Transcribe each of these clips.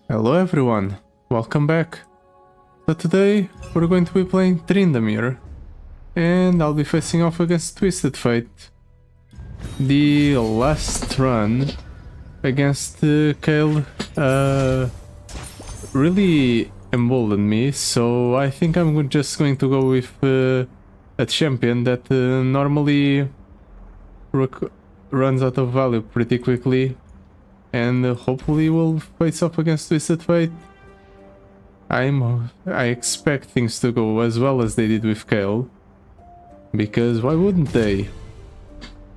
Hello everyone, welcome back. So today we're going to be playing Tryndamere and I'll be facing off against Twisted Fate. The last run against Kale really emboldened me, so I think I'm just going to go with a champion that normally runs out of value pretty quickly. And hopefully we'll face off against Twisted Fate. I expect things to go as well as they did with Kale. Because why wouldn't they?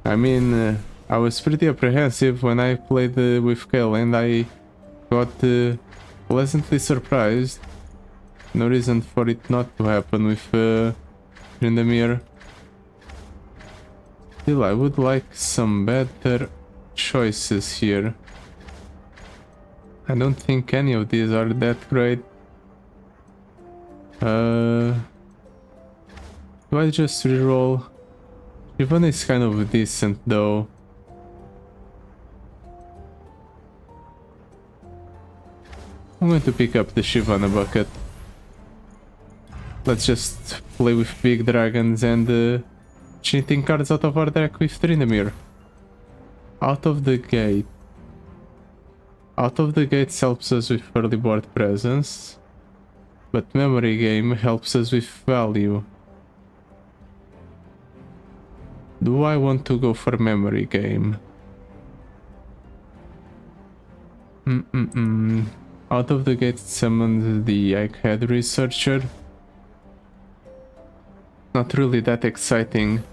I mean, I was pretty apprehensive when I played with Kale and I got pleasantly surprised. No reason for it not to happen with Tryndamere. Still, I would like some better choices here. I don't think any of these are that great. Do I just reroll? Shyvana is kind of decent though. I'm going to pick up the Shyvana bucket. Let's just play with big dragons and cheating cards out of our deck with Tryndamere. Out of the Gate. Out of the Gates helps us with early board presence, but Memory Game helps us with value. Do I want to go for Memory Game? Out of the Gate summons the Egghead Researcher. Not really that exciting.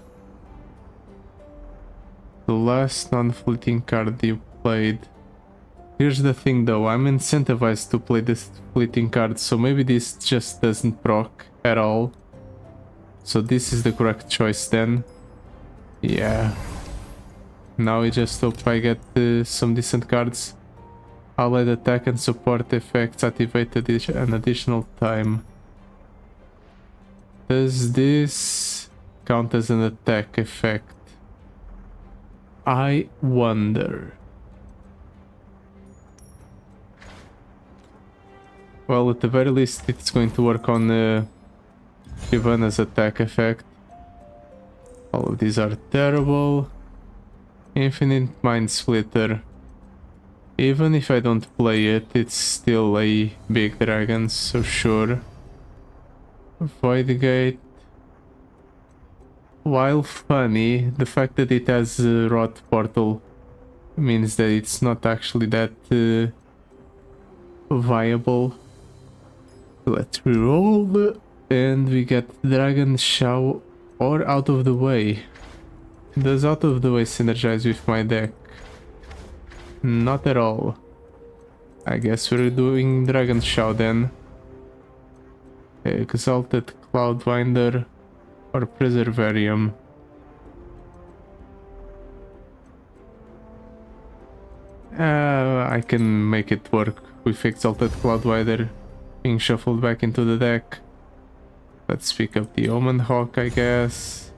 The last non-fleeting card you played. Here's the thing though, I'm incentivized to play this fleeting card, so maybe this just doesn't proc at all. So this is the correct choice then. Yeah. Now I just hope I get some decent cards. Allied attack and support effects activated an additional time. Does this count as an attack effect? I wonder. Well, at the very least, it's going to work on Shyvana's attack effect. All of these are terrible. Infinite Mind Splitter. Even if I don't play it, it's still a big dragon, so sure. Void Gate. While funny, the fact that it has Rot Portal means that it's not actually that viable. Let's reroll and we get Dragon Show or Out of the Way. Does Out of the Way synergize with my deck? Not at all. I guess we're doing Dragon Show then. Exalted Cloudwinder or Preservarium. I can make it work with Exalted Cloudwinder being shuffled back into the deck. Let's pick up the Omen Hawk, I guess.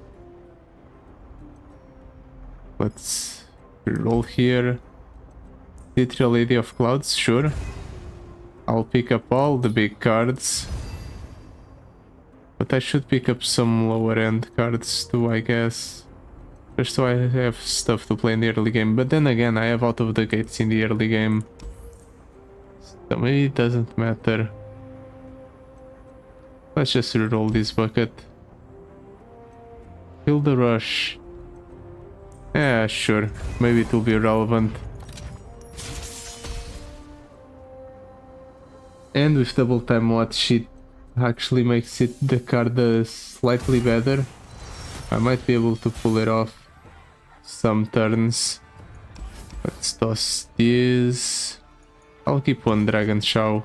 Let's roll here. Literal Lady of Clouds, sure. I'll pick up all the big cards. But I should pick up some lower end cards too, I guess. Just so I have stuff to play in the early game. But then again, I have Out of the Gates in the early game. So maybe it doesn't matter. Let's just reroll this bucket. Kill the Rush. Yeah, sure. Maybe it will be relevant. And with double time watch, it actually makes it the card slightly better. I might be able to pull it off some turns. Let's toss this. I'll keep one Dragon Show.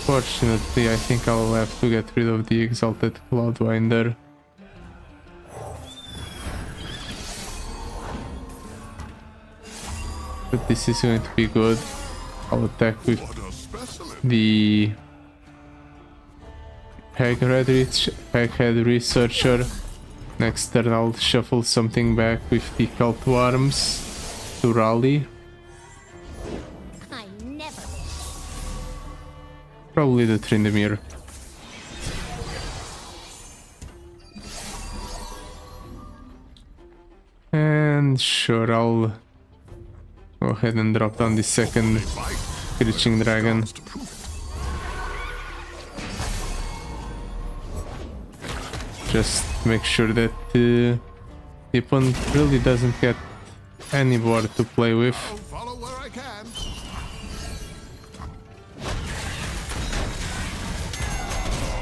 Unfortunately, I think I'll have to get rid of the Exalted Cloudwinder. But this is going to be good. I'll attack with the Egghead Researcher Next turn I'll shuffle something back with the Call to Arms to rally. I never. Probably the Tryndamere. And sure, I'll go ahead and drop down the second Screeching Dragon. Just make sure that the opponent really doesn't get any board to play with. Follow where I can.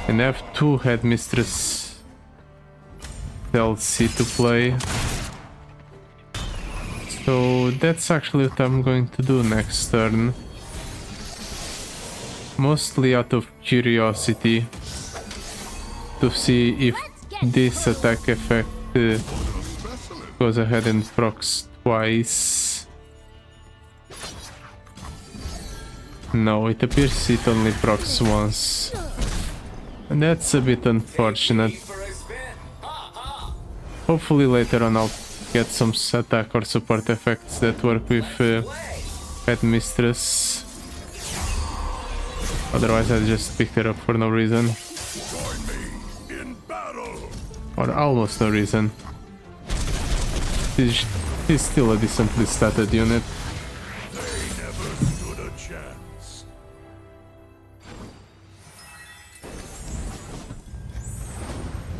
And I have two Headmistress DLC to play. So that's actually what I'm going to do next turn. Mostly out of curiosity to see if this attack effect goes ahead and procs twice. No, it appears it only procs once. And that's a bit unfortunate. Hopefully later on I'll get some attack or support effects that work with Headmistress. Otherwise I just picked it up for no reason. Join me in battle. Or almost no reason. He's still a decently statted unit. They never stood a chance.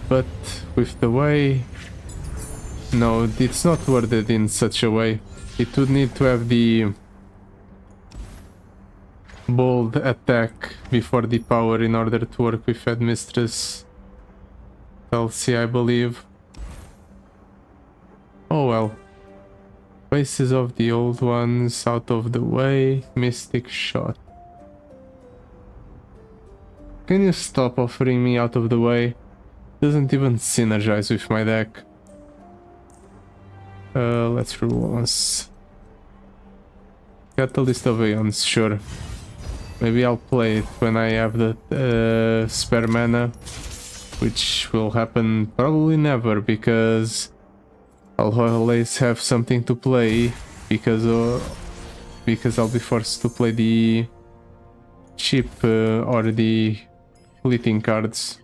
But with the way... No, it's not worded in such a way. It would need to have the bold attack before the power in order to work with Headmistress DLC, I believe. Oh well. Faces of the old ones out of the way. Mystic Shot. Can you stop offering me out of the way? Doesn't even synergize with my deck. Let's rule once. Catalyst of Aeons, sure. Maybe I'll play it when I have the spare mana, which will happen probably never, because I'll always have something to play, because I'll be forced to play the cheap or the fleeting cards.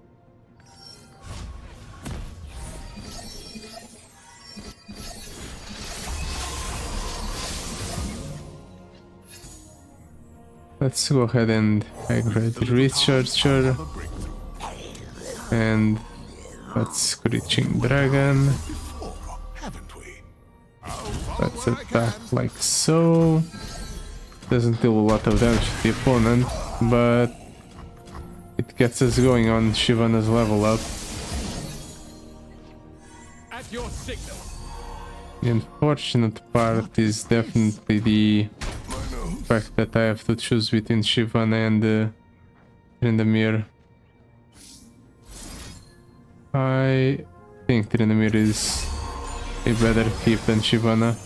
Let's go ahead and aggregate the Researcher. And let's Screeching Dragon. Let's attack like so. Doesn't deal a lot of damage to the opponent, but it gets us going on Shyvana's level up. At your signal. The unfortunate part is definitely the fact that I have to choose between Shyvana and Tryndamere. I think Tryndamere is a better keep than Shyvana.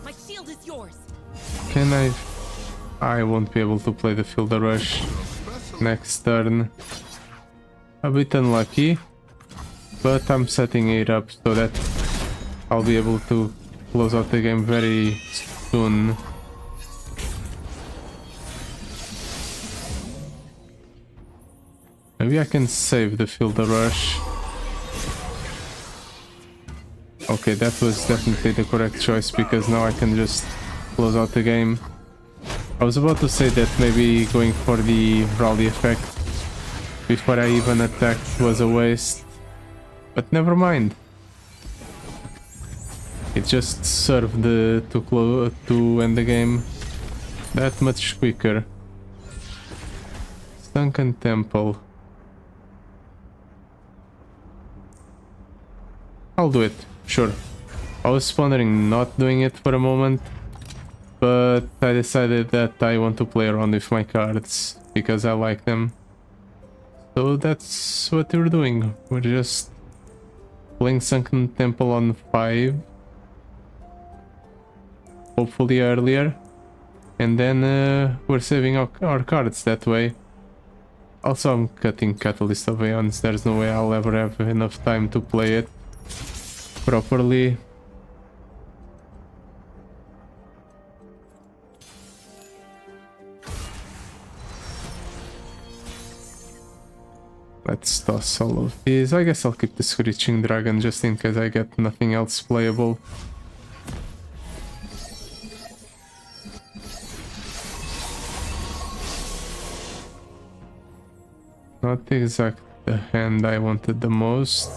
My shield is yours. Can I won't be able to play the Fielder Rush next turn. A bit unlucky, but I'm setting it up so that I'll be able to close out the game very soon. Maybe I can save the Fielder Rush. Okay, that was definitely the correct choice, because now I can just close out the game. I was about to say that maybe going for the rally effect before I even attacked was a waste, but never mind. It just served to end the game that much quicker. Sunken Temple. I'll do it, sure. I was pondering not doing it for a moment, but I decided that I want to play around with my cards because I like them. So that's what we're doing. We're just playing Sunken Temple on 5. Hopefully earlier. And then we're saving our cards that way. Also, I'm cutting Catalyst of Aeons. There's no way I'll ever have enough time to play it properly. Let's toss all of these. I guess I'll keep the Screeching Dragon just in case I get nothing else playable. Not exactly the hand I wanted the most,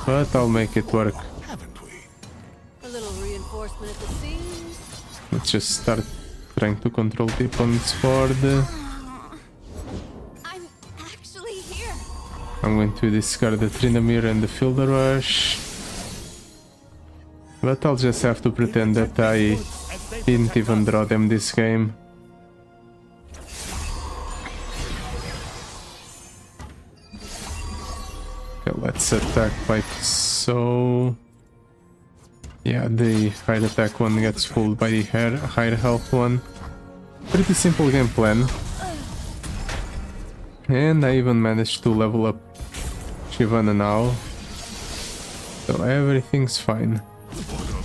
but I'll make it work. A little reinforcement at the seams. Let's just start trying to control the opponent's board. I'm actually here. I'm going to discard the Tryndamere and the Field Rush. But I'll just have to pretend that I didn't even draw them this game. Okay, let's attack like so. Yeah, the high attack one gets pulled by the higher health one. Pretty simple game plan. And I even managed to level up Shyvana now. So everything's fine.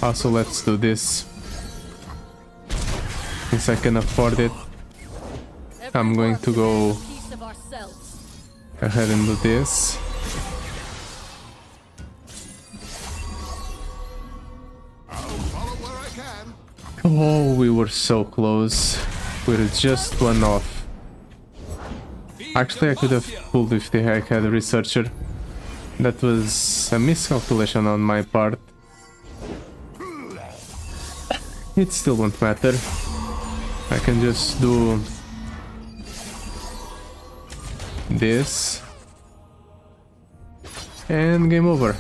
Also, let's do this. Since I can afford it, I'm going to go ahead and do this. Oh, we were so close. We're just one off. Actually, I could have pulled if I had a Researcher. That was a miscalculation on my part. It still won't matter. I can just do this. And game over.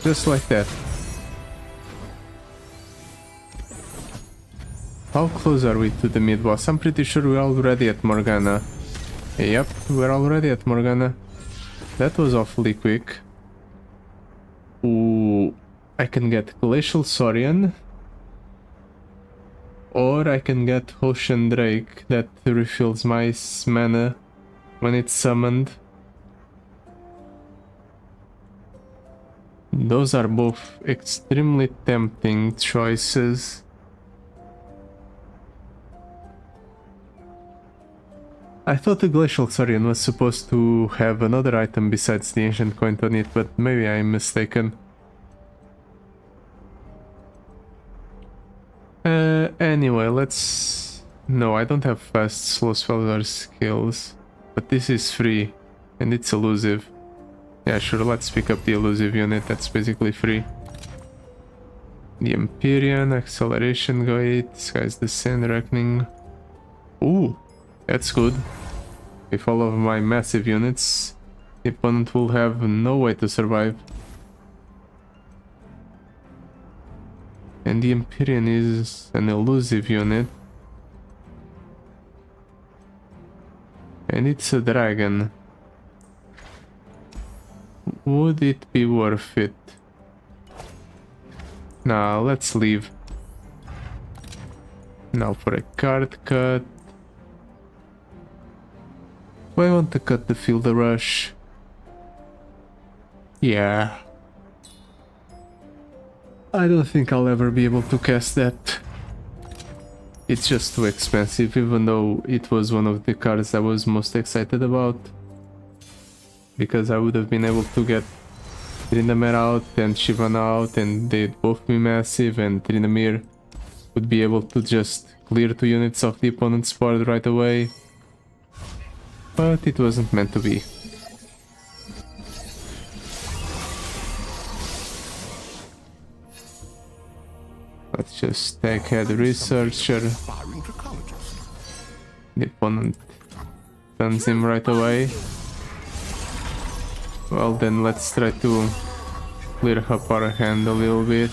Just like that. How close are we to the mid-boss? I'm pretty sure we're already at Morgana. Yep, we're already at Morgana. That was awfully quick. Ooh, I can get Glacial Saurian. Or I can get Ocean Drake that refills my mana when it's summoned. Those are both extremely tempting choices. I thought the Glacial Saurian was supposed to have another item besides the Ancient Coin on it, but maybe I'm mistaken. Anyway, let's... No, I don't have fast, slow spells or skills, but this is free, and it's elusive. Yeah, sure, let's pick up the elusive unit, that's basically free. The Empyrean, Acceleration Gate, Sky's Descent, Reckoning. Ooh, that's good. With all of my massive units, the opponent will have no way to survive. And the Empyrean is an elusive unit. And it's a dragon. Would it be worth it? Nah, let's leave. Now for a card cut. Do I want to cut the Field Rush? Yeah. I don't think I'll ever be able to cast that. It's just too expensive, even though it was one of the cards I was most excited about. Because I would have been able to get Tryndamere out and Shyvana out, and they'd both be massive, and Tryndamere would be able to just clear 2 units of the opponent's board right away. But it wasn't meant to be. Let's just take head Researcher. The opponent turns him right away. Well then, let's try to clear up our hand a little bit.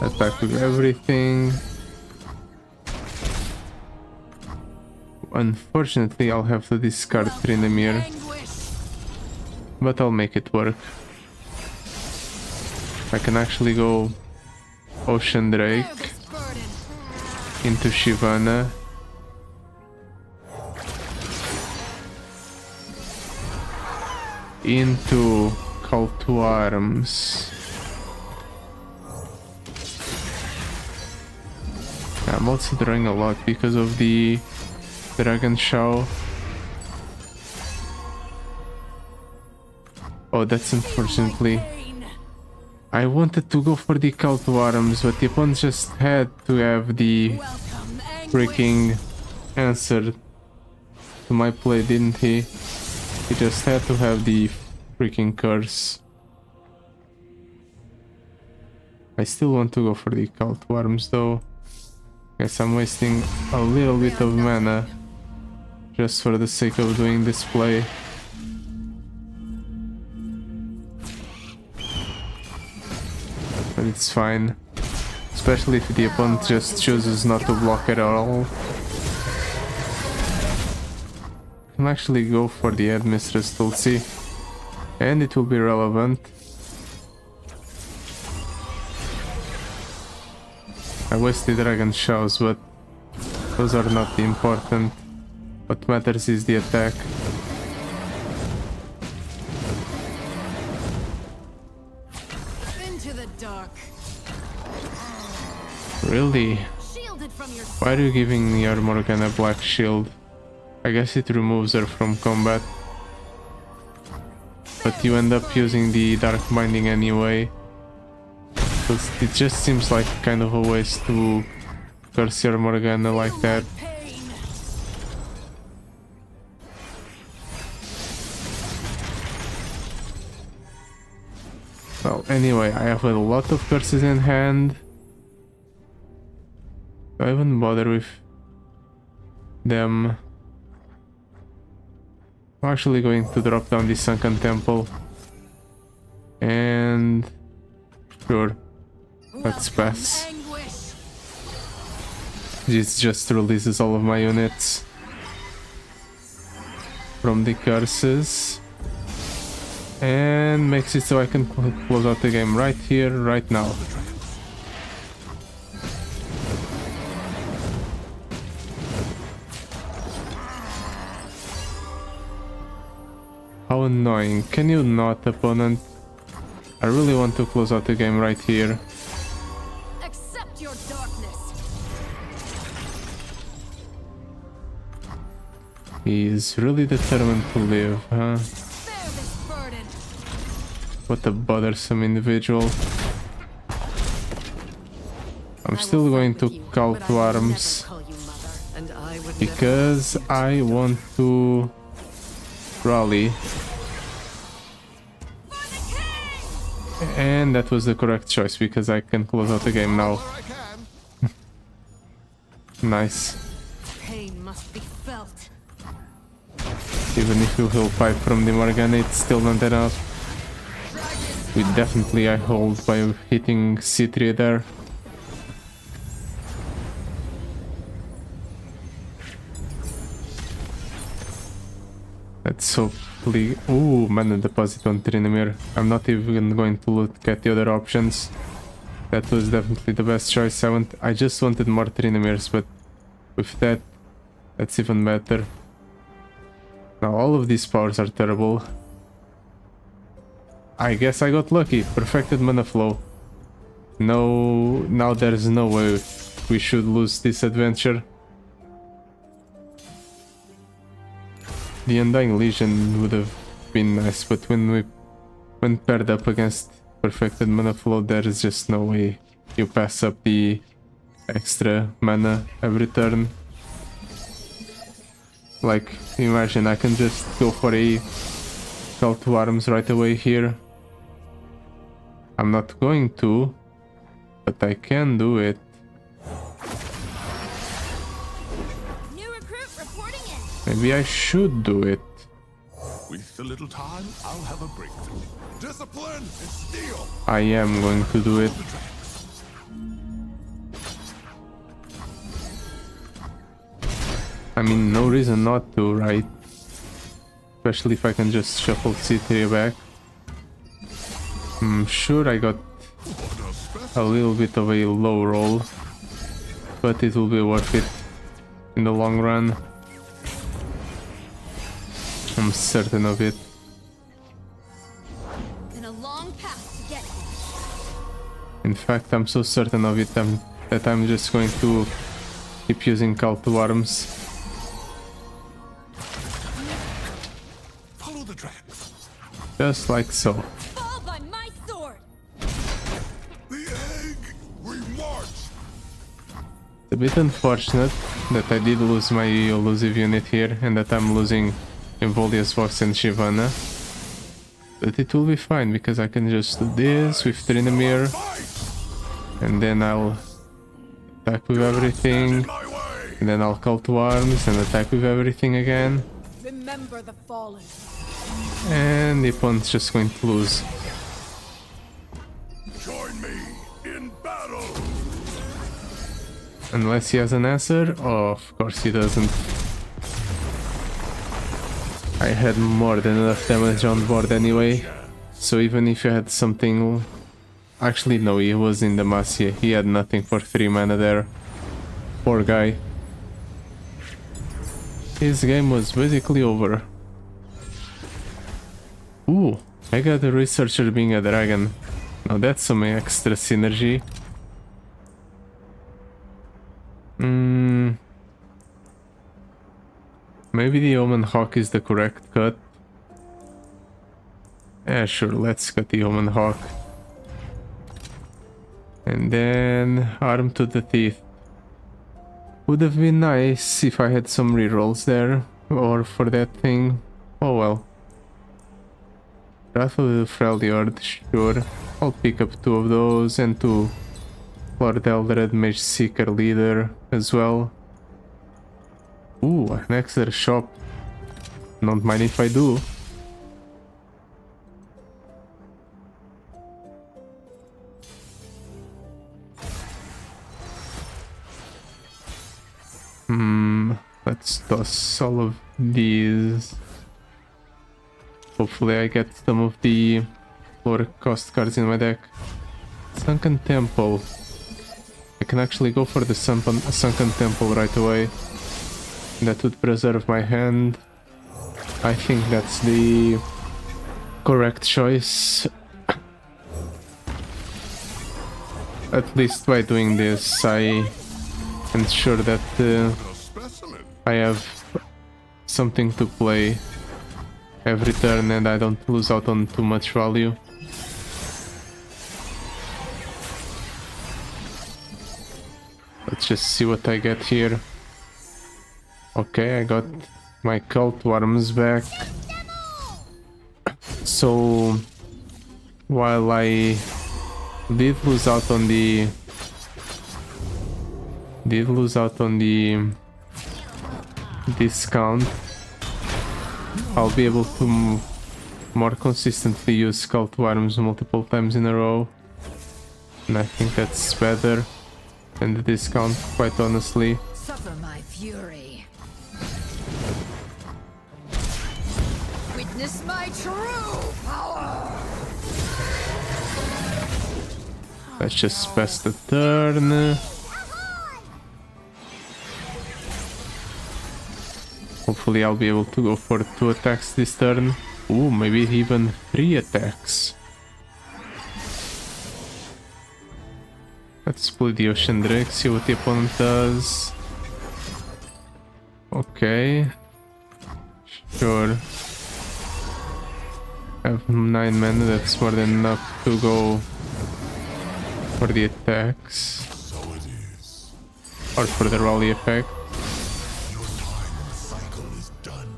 Attack with everything. Unfortunately, I'll have to discard Tryndamere, but I'll make it work. I can actually go Ocean Drake Bear this burden. into Shyvana. Into Call to Arms. I'm also drawing a lot because of the Dragon Show. Oh, that's unfortunately. Pain. I wanted to go for the Call to Arms, but the opponent just had to have the Welcome, anguish. freaking answer to my play, didn't he? He just had to have the freaking curse. I still want to go for the Call to Arms though. Guess I'm wasting a little bit of mana just for the sake of doing this play. But it's fine. Especially if the opponent just chooses not to block at all. I can actually go for the Headmistress Tulsi. And it will be relevant. I wasted Dragon Shows, but those are not important. What matters is the attack. Into the dark. Really? Shielded from your Why are you giving your Morgana Black Shield? I guess it removes her from combat. But you end up using the Dark Binding anyway. It just seems like kind of a waste to curse your Morgana like that. pain. Well, anyway, I have a lot of curses in hand. Do I even bother with them? I'm actually going to drop down the Sunken Temple. And sure, let's Welcome, pass. anguish. It just releases all of my units from the curses and makes it so I can close out the game right here, right now. How annoying. Can you not, opponent? I really want to close out the game right here. Accept your darkness. He is really determined to live, huh? Bear this burden. What a bothersome individual. I'm still going to call to arms because I want to rally. And that was the correct choice because I can close out the game now. Nice. Pain must be felt. Even if you heal 5 from the Morgana, it's still not enough. We definitely I hold by hitting C3 there. That's so ooh, mana deposit on Tryndamere. I'm not even going to look at the other options. That was definitely the best choice. I just wanted more Tryndameres, but with that, that's even better. Now all of these powers are terrible. I guess I got lucky. Perfected mana flow. No, now there's no way we should lose this adventure. The Undying Legion would have been nice, but when paired up against Perfected Mana Flow, there is just no way you pass up the extra mana every turn. Like, imagine I can just go for a Call to Arms right away here. I'm not going to, but I can do it. Maybe I should do it. With a little time, I'll have a breakthrough. Discipline and steel. I am going to do it. I mean, no reason not to, right? Especially if I can just shuffle C3 back. Sure, I got What a a specimen. little bit of a low roll, but it will be worth it in the long run. I'm certain of it. Been a long path to get here. In fact, I'm so certain of it that I'm just going to keep using call to arms. Follow the tracks. Just like so. Fall by my sword! The egg. We march. It's a bit unfortunate that I did lose my elusive unit here and that I'm losing Involius, Vox and Shyvana. But it will be fine because I can just do this with Tryndamere and then I'll attack with everything. My way. And then I'll call to arms and attack with everything again. Remember the fallen. And the opponent's just going to lose. Join me in battle. Unless he has an answer. Oh, of course he doesn't. I had more than enough damage on board anyway. So even if you had something... Actually no, he was in Demacia. He had nothing for 3 mana there. Poor guy. His game was basically over. Ooh, I got a researcher being a dragon. Now that's some extra synergy. Maybe the Omen Hawk is the correct cut. Yeah, sure, let's cut the Omen Hawk. And then arm to the teeth. Would have been nice if I had some rerolls there, or for that thing. Oh well. Wrath of the Freljord, sure. I'll pick up 2 of those and 2 Lord Eldred Mage Seeker Leader as well. Ooh, an extra shop. Don't mind if I do. Let's toss all of these. Hopefully I get some of the lower cost cards in my deck. Sunken Temple. I can actually go for the Sunken Temple right away. That would preserve my hand. I think that's the correct choice. At least by doing this, I ensure that A specimen. I have something to play every turn and I don't lose out on too much value. Let's just see what I get here. Okay, I got my cult worms back. So while I did lose out on the discount, I'll be able to more consistently use cult worms multiple times in a row, and I think that's better than the discount, quite honestly. Suffer my fury. Witness my true power. Let's just pass the turn. Hopefully I'll be able to go for 2 attacks this turn. Ooh, maybe even 3 attacks. Let's play the Ocean Drake, see what the opponent does. Okay. Sure. I have 9 mana, that's more than enough to go for the attacks. So it is. Or for the rally effect. Your time in the cycle is done.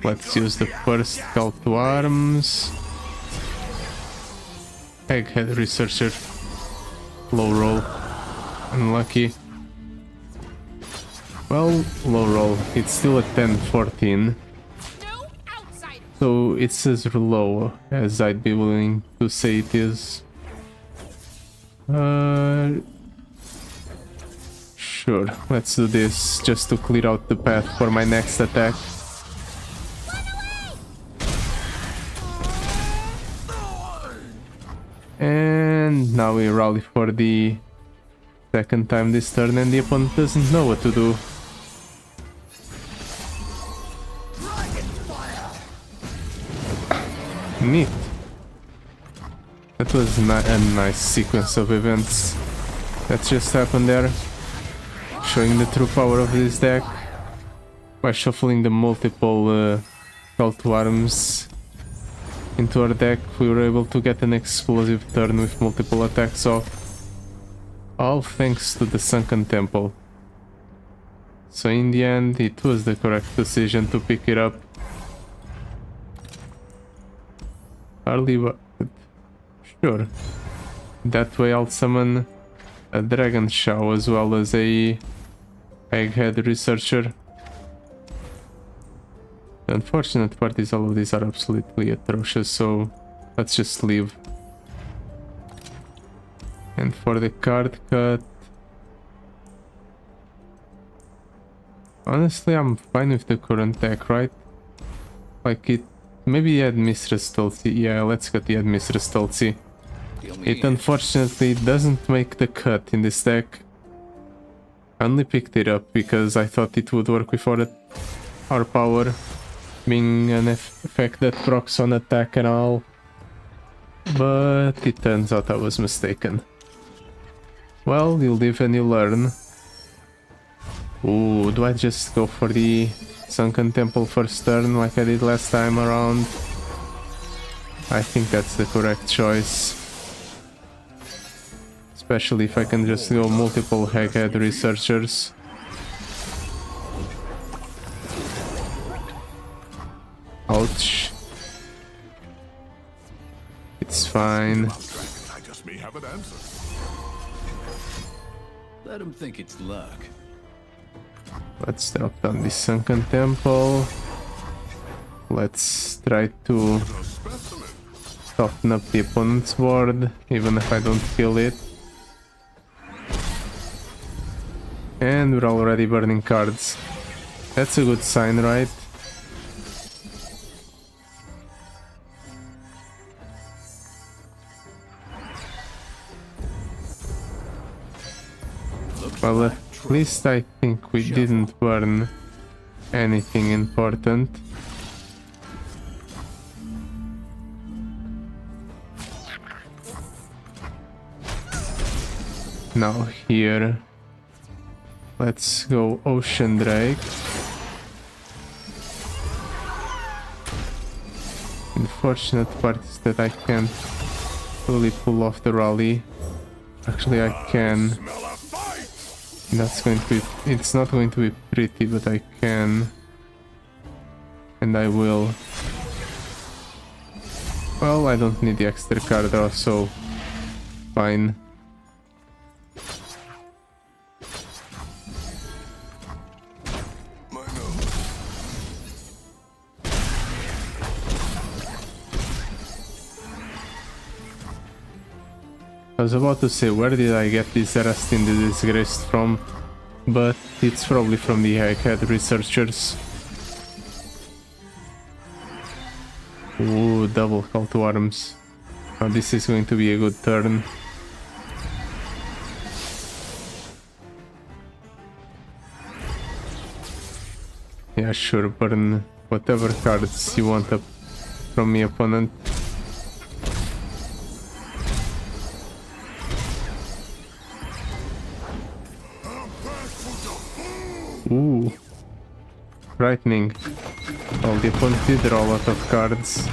Let's use the first call to arms. Egghead Researcher. Low roll. Unlucky. Well, low roll. It's still a 10-14. So it's as low as I'd be willing to say it is. Sure, let's do this just to clear out the path for my next attack. Now we rally for the second time this turn and the opponent doesn't know what to do. Neat. That was a nice sequence of events that just happened there, showing the true power of this deck. By shuffling the multiple call to arms into our deck, we were able to get an explosive turn with multiple attacks off, all thanks to the Sunken Temple. So in the end, it was the correct decision to pick it up. Hardly, but sure. That way I'll summon a Dragon Show as well as a Egghead Researcher. The unfortunate part is all of these are absolutely atrocious, so let's just leave. And for the card cut, honestly I'm fine with the current deck, right? Like it, maybe add Mistress Tulsi. Yeah, let's cut the add Mistress Tulsi. It unfortunately doesn't make the cut in this deck. I only picked it up because I thought it would work with our power, being an effect that procs on attack and all. But it turns out I was mistaken. Well, you live and you learn. Ooh, do I just go for the Sunken Temple first turn like I did last time around? I think that's the correct choice. Especially if I can just go multiple Egghead Researchers. Ouch. It's fine. I just may have an answer. Let him think it's luck. Let's drop down the Sunken Temple. Let's try to soften up the opponent's board, even if I don't kill it. And we're already burning cards. That's a good sign, right? Well, at least I think we didn't burn anything important. Now here, let's go Ocean Drake. Unfortunate part is that I can't fully pull off the rally. Actually, I can. That's going to be, it's not going to be pretty, but I can. And I will. Well, I don't need the extra card draw, so fine. I was about to say, where did I get this Erastin the Disgraced from? But it's probably from the Egghead Researchers. Ooh, double call to arms. Now this is going to be a good turn. Yeah, sure, burn whatever cards you want up from me, opponent. Ooh, frightening. Well, the opponent did draw a lot of cards.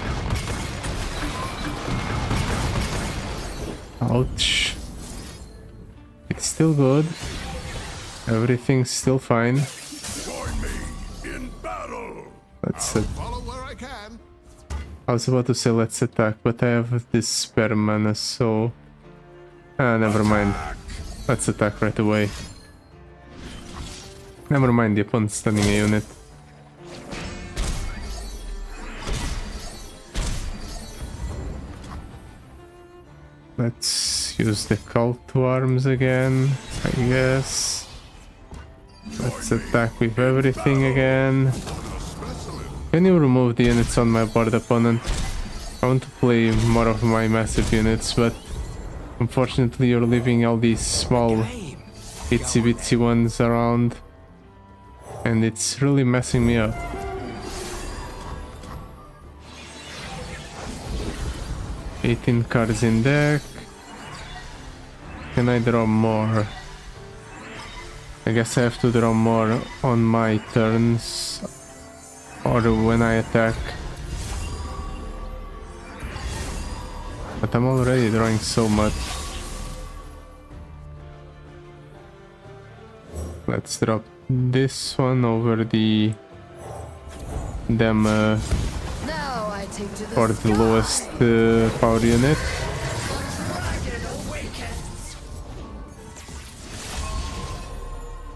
Ouch. It's still good. Everything's still fine. Join me in battle. Let's Follow where I can. I was about to say let's attack, but I have this spare mana, so... never mind. Let's attack right away. Never mind, the opponent's stunning a unit. Let's use the call to arms again, I guess. Let's attack with everything again. Can you remove the units on my board, opponent? I want to play more of my massive units, but Unfortunately, you're leaving all these small itsy bitsy ones around, and it's really messing me up. "18 cards in deck. Can I draw more? I guess I have to draw more on my turns or when I attack. But I'm already drawing so much. Let's drop this one over the them Now I take to the for the lowest power unit.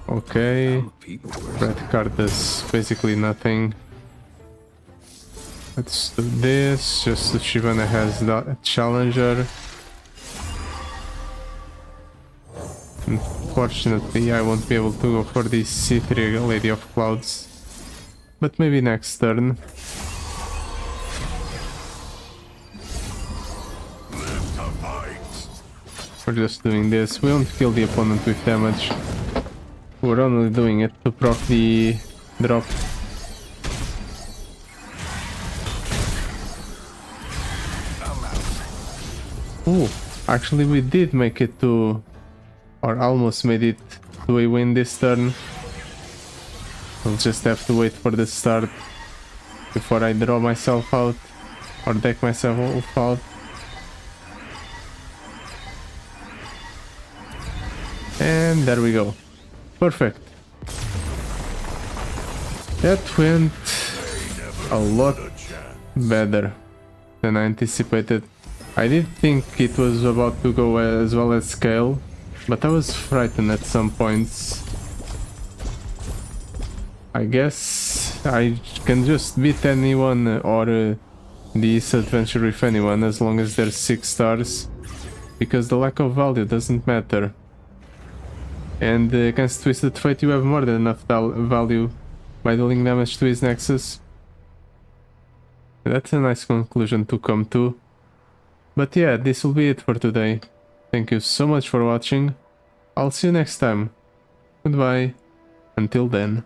Okay, People red card does basically nothing. Let's do this, just so Shivana has that challenger. Unfortunately, I won't be able to go for the C3 Lady of Clouds, but maybe next turn. We're just doing this. We won't kill the opponent with damage. We're only doing it to proc the drop. Ooh, actually we did make it to, or almost made it to a win this turn. I'll just have to wait for the start before I draw myself out or deck myself out. And there we go. Perfect. That went a lot better than I anticipated. I did think it was about to go as well as scale, but I was frightened at some points. I guess I can just beat anyone or this adventure with anyone as long as there's 6 stars, because the lack of value doesn't matter. And against Twisted Fate you have more than enough value by dealing damage to his Nexus. That's a nice conclusion to come to. But yeah, this will be it for today. Thank you so much for watching. I'll see you next time. Goodbye. Until then.